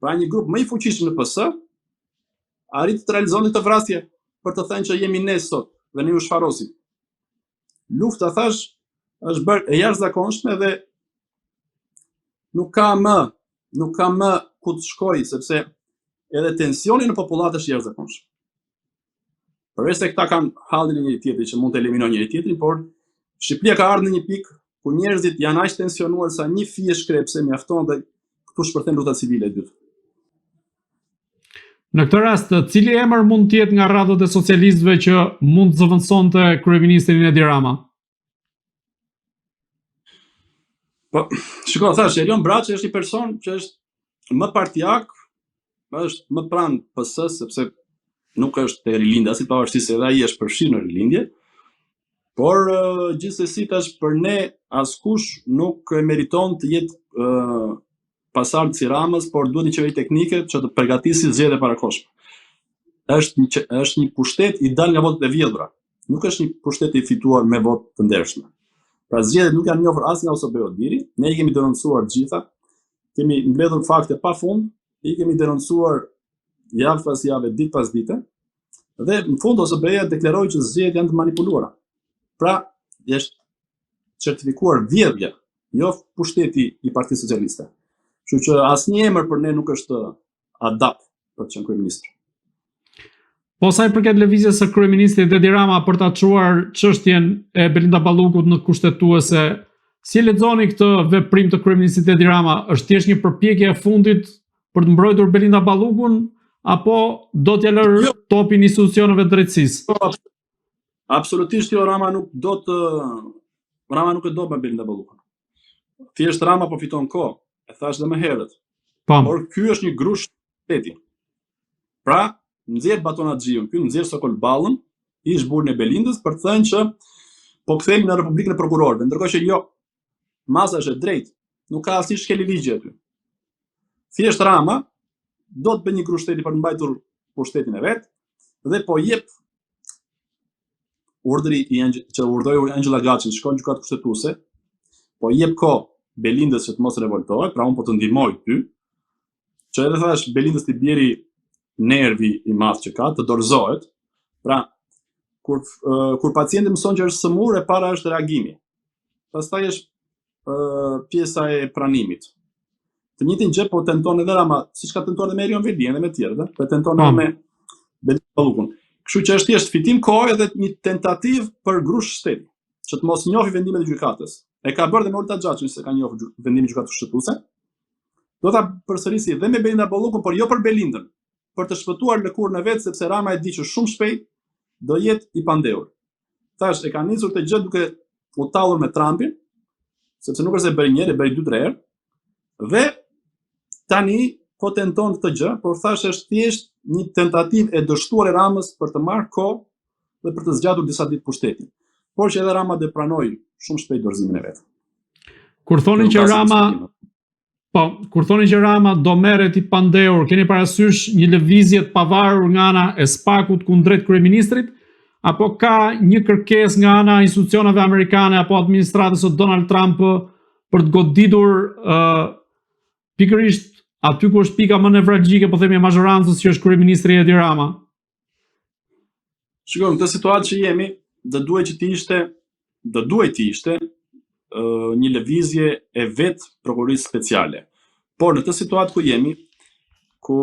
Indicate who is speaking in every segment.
Speaker 1: Pra një grup më i fuqishëm në PS arrit të realizoni këtë vrasje për të thënë që jemi ne sot dhe ne u shfarosim. Lufta, thash, është bërë e jashtëzakonshme dhe nuk ka më ku të shkoj, sepse edhe tensioni në popullat është i jashtëzakonshëm. Përveç se këta kanë hallin e njëri tjetrit që mund të eliminojnë njëri tjetrin, por Shqipëria ka ardhur në një pikë ku njerëzit janë aq tensionuar sa një fije shkrepse mjafton dhe këtu shpërthen ruta civile e dytë.
Speaker 2: Në këtë rast, cili emër mund të jetë nga radhët e socialistëve që mund të zëvendësonte kryeministrin Edi Rama?
Speaker 1: Po, shiko, thash, Erion Braçi është një person që është më partijak, është më pranë PS, sepse nuk është e rilindasit, pavarësisht se edhe ai është përfshirë në rilindje, por gjithsesi tash për ne askush nuk e meriton të jetë pasardhë si Ramës, por duhet një qeveri teknike që të përgatisë zgjedhje parakohshme. Është një pushtet i dal nga votat e vjedhura. Nuk është një pushtet i fituar me votë të ndershme. Pra zgjedhjet nuk janë njohur as nga OSBE Diri, ne i kemi denoncuar gjitha, kemi mbledhur fakte pafund, i kemi denoncuar javë pas jave, ditë pas dite, dhe në fund OSBE deklaroi që zgjedhjet janë të manipuluara. Pra, është certifikuar vjedhja, jo pushteti i Partisë Socialiste. Kështu që asnjë emër për ne nuk është adapt për të qenë kryeministër.
Speaker 2: Po sa i përket lëvizjes së kryeministrit Edi Rama për ta çuar çështjen e Belinda Ballukut në kushtetuese, si lexoni këtë veprim të kryeministrit Edi Rama? Është thjesht një përpjekje e fundit për të mbrojtur Belinda Ballukun apo do t'ja lërë topin institucioneve drejtësisë?
Speaker 1: Absolutisht jo, Rama nuk e do me Belinda Ballukun. Thjesht Rama po fiton kohë, e thash dhe më herët. Por ky është një grush shteti. Pra, nxjerr Baton Haxhiun, ky nxjerr Sokol Ballën, ish burrin e Belindës, për të thënë që po kthehemi në Republikën e Prokurorëve, ndërkohë që jo, masa është e drejtë, nuk ka asnjë shkelje ligji aty. Thjesht Rama do të bëjë një grush shteti për të mbajtur pushtetin e vet dhe po jep urdhri që urdhëroi Angela Gaçi shkon në gjykatë kushtetuese, po jep kohë Belindës që të mos revoltohet, pra unë po të ndihmoj ty, që edhe thash Belindës t'i bjeri nervi i madh që ka, të dorëzohet. Pra, kur pacienti mëson që është sëmur, e para është reagimi. Pastaj është pjesa e pranimit. Të njëjtin gjë po tenton edhe Rama, siç ka tentuar edhe me Erion Velin dhe me tjerët, po tenton edhe me Belinda Ballukun. Kështu që është thjesht fitim kohë dhe një tentativë për grush shteti, që të mos njohë vendimet e gjykatës. E ka bërë dhe me Olta Xhaçin se ka njohur vendimin e gjykatës kushtetuese. Do ta përsërisi dhe me Belinda Ballukun, por jo për Belindën, për të shpëtuar lëkurën e vet, sepse Rama e di që shumë shpejt do jetë i pandehur. Thash, e ka nisur të gjë duke u tallur me Trumpin, sepse nuk është se bëri një herë, e bëri 2-3 herë. Dhe tani po tenton këtë gjë, por thash është thjesht një tentativë e dështuar e Ramës për të marrë kohë dhe për të zgjatur disa ditë pushtetin. Por që edhe Rama dhe pranoi shumë shpejt dorëzimin e vet.
Speaker 2: Kur thoni që Rama do merret i pandehur, keni parasysh një lëvizje të pavarur nga ana e SPAK-ut kundrejt kryeministrit, apo ka një kërkesë nga ana e institucioneve amerikane apo administratës së Donald Trump për të goditur pikërisht aty ku është pika më nevralgjike, po themi, e mazhorancës që është kryeministri Edi Rama?
Speaker 1: Shikoj, në këtë situatë që jemi, do duhet të ishte një lëvizje e vet prokurisë speciale. Por në këtë situatë ku jemi, ku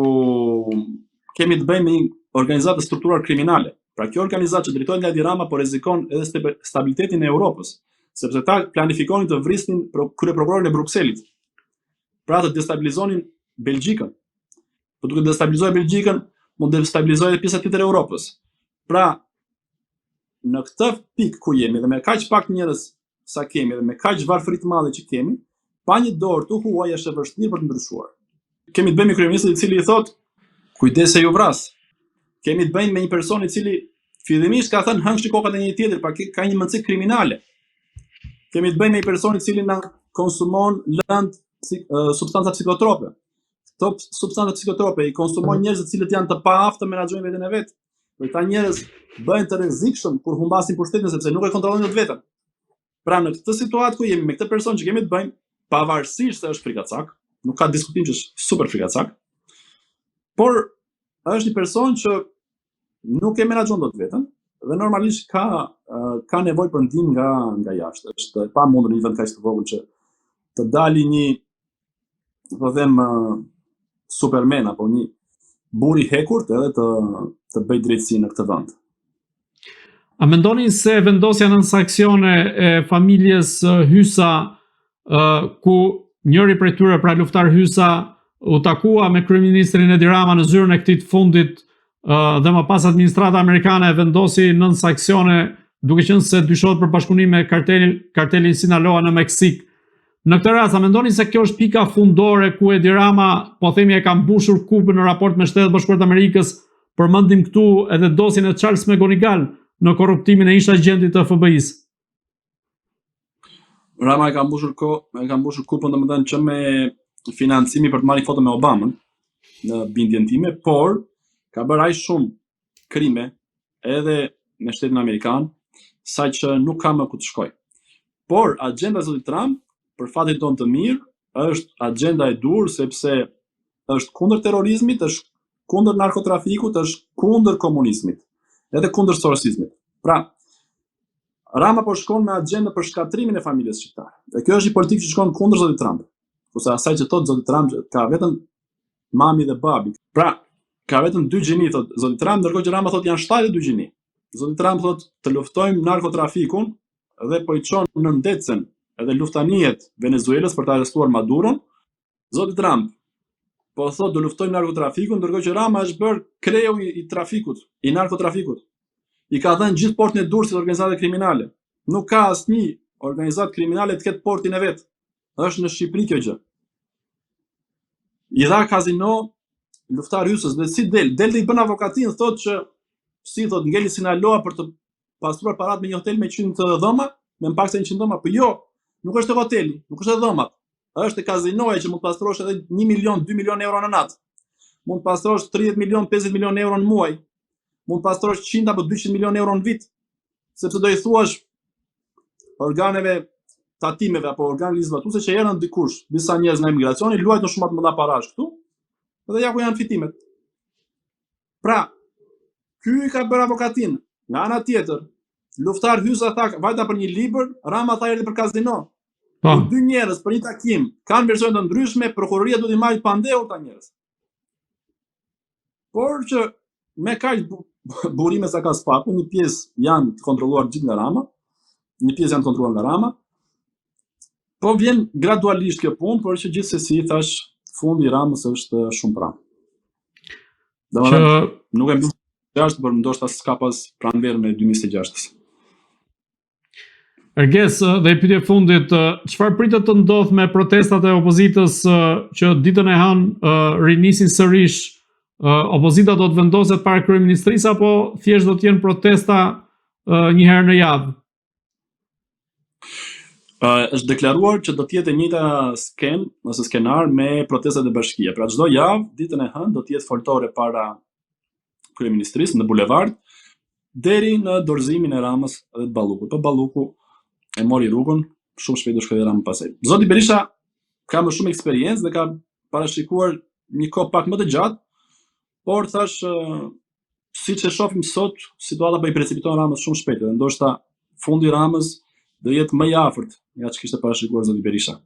Speaker 1: kemi të bëjmë me një organizatë strukturar kriminale. Pra kjo organizatë që drejtohet nga Edi Rama po rrezikon edhe stabilitetin e Europës, sepse ta planifikonin të vrisnin kryeprokurorin e Brukselit. Pra të destabilizonin Belgjikën. Po duke destabilizuar Belgjikën, mund të destabilizojë pjesa tjetër e Europës. Pra, në këtë pikë ku jemi dhe me kaq pak njerëz sa kemi dhe me kaq varfëri të madhe që kemi, pa një dorë të huaj është e vështirë për të ndryshuar. Kemi të bëjmë me kryeministin i cili i thotë, kujdes se ju vras. Kemi të bëjmë me një person i cili fillimisht ka thënë hëngshi kokat e një tjetër, pa ka një mendësi kriminale. Kemi të bëjmë me një person i cili na konsumon lëndë substanca psikotrope. Këto substanca psikotrope i konsumojnë njerëz të cilët janë të paaftë të menaxhojnë veten e vet. Këta njerëz bëhen të rrezikshëm kur humbasin pushtetin sepse nuk e kontrollojnë vetën. Pra në këtë situatë ku jemi me këtë person që kemi të bëjmë, pavarësisht se është frikacak, nuk ka diskutim që është super frikacak, por është një person që nuk e menaxhon dot veten dhe normalisht ka nevojë për ndihmë nga jashtë. Është e pamundur në një vend kaq të vogël që të dali një, po them, Superman apo një burr i hekurt edhe të bëj drejtësi në këtë vend.
Speaker 2: A mendoni se vendosja nën sanksione e familjes Hysa, ku njëri prej tyre, pra luftar Hysa, u takua me kryeministrin Edi Rama në zyrën e këtij të fundit dhe më pas administrata amerikane vendosi nën sanksione, duke qenë se dyshohet për bashkëpunim me kartelin Sinaloa në Meksik. Në këtë rast, a mendoni se kjo është pika fundore ku Edi Rama, po themi, e ka mbushur kupën në raport me Shtetet Bashkuara të Amerikës, përmendim këtu edhe dosjen e Charles McGonigal në korruptimin e ish agentit të FBI-s?
Speaker 1: Rama e ka mbushur kupën, domethënë që me financimi për të marrë foto me Obamën, në bindjen time, por ka bërë aq shumë krime edhe në Shtetin Amerikan, saqë nuk ka më ku të shkojë. Por agenda e zotit Trump, për fatin tonë të mirë, është agenda e dur sepse është kundër terrorizmit, është kundër narkotrafikut, është kundër komunizmit, edhe kundër soroshizmit. Pra, Rama po shkon me agenda për shkatrimin e familjes shqiptare. Dhe kjo është një politikë që shkon kundër zotit Trump. Ose asaj që thotë zoti Trump ka vetëm mami dhe babi. Pra, ka vetëm 2 gjini, thotë zoti Trump, ndërkohë që Rama thotë janë 72 gjini. Zoti Trump thotë të luftojmë narkotrafikun dhe po i çon në ndecën edhe luftaniet Venezuelës për të arrestuar Maduron. Zoti Trump po thotë do luftojmë narkotrafikun, ndërkohë që Rama është bërë kreu i trafikut, i narkotrafikut. I ka dhënë gjithë portin e Durrësit organizatave kriminale. Nuk ka asnjë organizatë kriminale të ketë portin e vet. Është në Shqipëri kjo gjë. I dha kazino luftar Hysës dhe si del të i bën avokatin, thotë që si thotë ngeli Sinaloa për të pastruar parat me një hotel me 100 dhoma, me më pak se 100 dhoma, po jo, nuk është e hoteli, nuk është e dhomat. Është e kazinoja që mund të pastrosh edhe 1 milion, 2 milion euro në natë. Mund të pastrosh 30 milion, 50 milion euro në muaj. Mund të pastrosh 100 apo 200 milion euro në vit. Sepse do i thuash organeve tatimeve apo organeve legislatuese që erdhën dikush, disa njerëz nga emigracioni, luajtën shumë të mëdha parash këtu, dhe ja ku janë fitimet. Pra, ky ka bërë avokatin. Nga ana tjetër, luftar Hysa tha vajta për një libër, Rama tha erdhi për kazino. Kur 2 njerëz për një takim kanë versione të ndryshme, prokuroria duhet i marrë pandehur ta njerëz. Por që me kaq burime sa ka spaku, një pjesë janë të kontrolluar gjithë nga Rama, një pjesë janë të kontrolluar nga Rama. Po vjen gradualisht kjo punë, por që gjithsesi thash fundi i Ramës është shumë pranë. Domethënë nuk e mbus jashtë, por ndoshta s'ka pas pranverë me 2026-s.
Speaker 2: Erges, dhe i pyetje fundit, çfarë pritet të ndodh me protestat e opozitës që ditën e hënë rinisin sërish? Opozita do të vendoset para kryeministrisë apo thjesht do të jenë protesta një herë në javë?
Speaker 1: Është deklaruar që do të jetë e njëjta skenar me protestat e bashkia. Pra çdo javë, ditën e hënë do të jetë foltore para kryeministrisë në bulevard deri në dorëzimin e Ramës dhe të Ballukut. Po Balluku e mori rrugën, shumë shpejt do shkojë Rama pasaj. Zoti Berisha ka më shumë eksperiencë dhe ka parashikuar një kohë pak më të gjatë, por thash siç e shohim sot, situata po i precipiton Ramës shumë shpejt dhe ndoshta fundi i Ramës do jetë më i afërt nga ç'kishte parashikuar zoti Berisha.